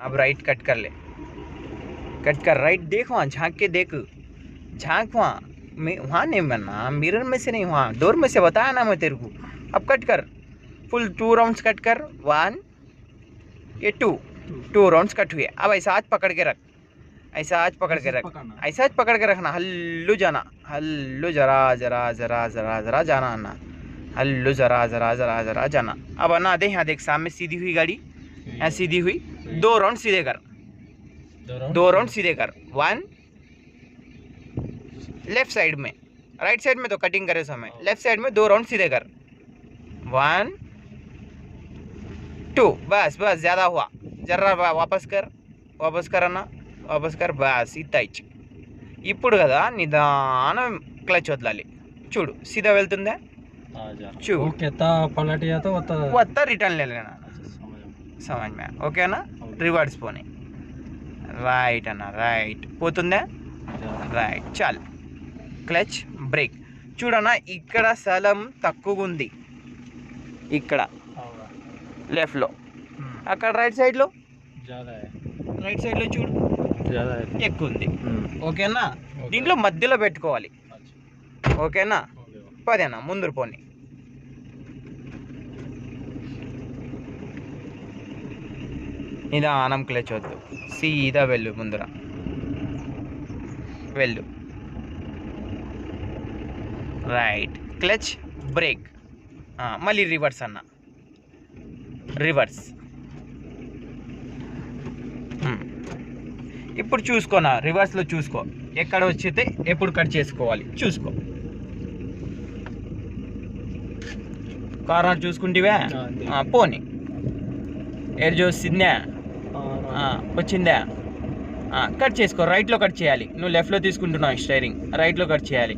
अब right cut कर ले, कट कर राइट देख, वहाँ झांक के देख, झांक वहाँ वहाँ नहीं बनना, मिरर में से नहीं, वहाँ डोर में से बताया ना मैं तेरे को। अब कट कर, फुल 2 राउंड्स कट कर, 1 ये 2 राउंड्स कट हुए। अब ऐसा हाथ पकड़ के रख, ऐसा हाथ पकड़ के रख, ऐसा हाथ पकड़ के रखना, हल्लू जाना, हल्लू जरा जरा जरा जरा जरा जाना आना, हल्लू जरा जरा जरा जरा जाना। अब आना दे, यहाँ देख सामने सीधी हुई गाड़ी, यहाँ सीधी हुई, 2 राउंड सीधे कर, 2 राउंड सीधे कर, 1 लेफ्ट साइड में, राइट साइड में तो कटिंग करे समय, लेफ्ट साइड में 2 राउंड सीधे कर, 1 2 बस बस, ज़्यादा हुआ, जर्रा वापस कर, वापस कर అన్న, వాపస్ కర్, బస్ ఇట్ట ఇచ్చి. ఇప్పుడు కదా నిదానం క్లచ్ వదలాలి, చూడు సీదా వెళ్తుందా, చూడు వత్త రిటర్న్ లేనా, సమझ में ఓకేనా. రివర్స్ పోనీ, రైట్ అన్న, రైట్ పోతుందా, రైట్ చాలు, క్లచ్ బ్రేక్. చూడన్నా ఇక్కడ స్థలం తక్కువగా ఉంది, ఇక్కడ లెఫ్ట్లో, అక్కడ రైట్ సైడ్లో, రైట్ సైడ్లో చూడు ఎక్కువ ఉంది. ఓకేనా, దీంట్లో మధ్యలో పెట్టుకోవాలి. ఓకేనా, పదేనా ముందు పోనీ. నిదానం క్లచ్ వద్దు, సీదా వెళ్ళు, ముందర వెళ్ళు, రైట్ క్లచ్ బ్రేక్, మళ్ళీ రివర్స్ అన్న, రివర్స్. ఇప్పుడు చూసుకోనా, రివర్స్లో చూసుకో, ఎక్కడ వచ్చితే ఎప్పుడు కట్ చేసుకోవాలి చూసుకో. కార్నర్ చూసుకుంటేవే, పోనీ ఏడు చూస్తుందా, వచ్చిందా, కట్ చేసుకో. రైట్లో కట్ చేయాలి, నువ్వు లెఫ్ట్లో తీసుకుంటున్నావు స్టైరింగ్, రైట్లో కట్ చేయాలి.